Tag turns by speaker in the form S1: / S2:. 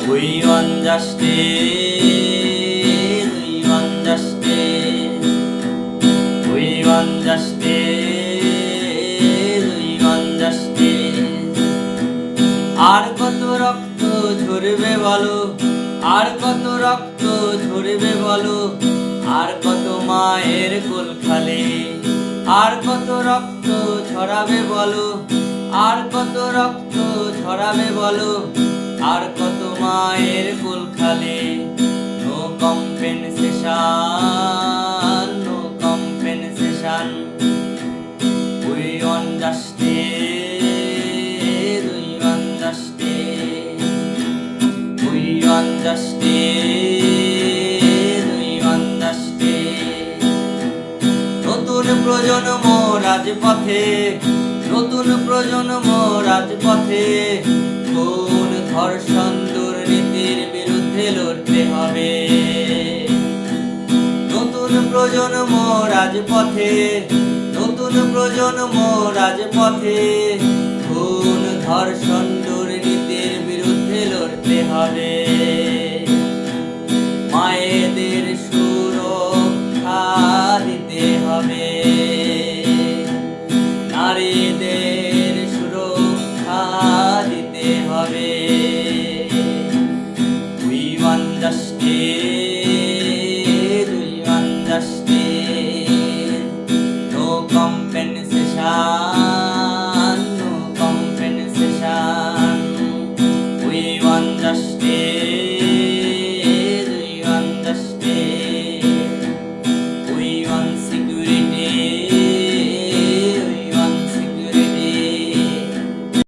S1: We want justice, we want justice, we want justice, we want justice. আর কত রক্ত ঝরবে বলো, আর কত রক্ত ঝরবে বলো, আর কত মায়ের কোল খালি, আর কত রক্ত ঝরাবে বলো, আর কত রক্ত ঝরাবে বলো, আর কত মায়ের কোল খালি। No compensation, no compensation. We want justice, we want justice, we want justice, we want justice. নতুন প্রজন্ম রাজপথে, নতুন প্রজন্ম রাজপথে, খুন ধর্ষণ দুর্নীতির বিরুদ্ধে লড়তে হবে। নতুন প্রজন্ম রাজপথে, নতুন প্রজন্ম রাজপথে, খুন ধর্ষণ দুর্নীতির বিরুদ্ধে লড়তে হবে। মায়েদের সুরক্ষা দিতে হবে, নারীদের সুরক্ষা দিতে হবে। We want justice.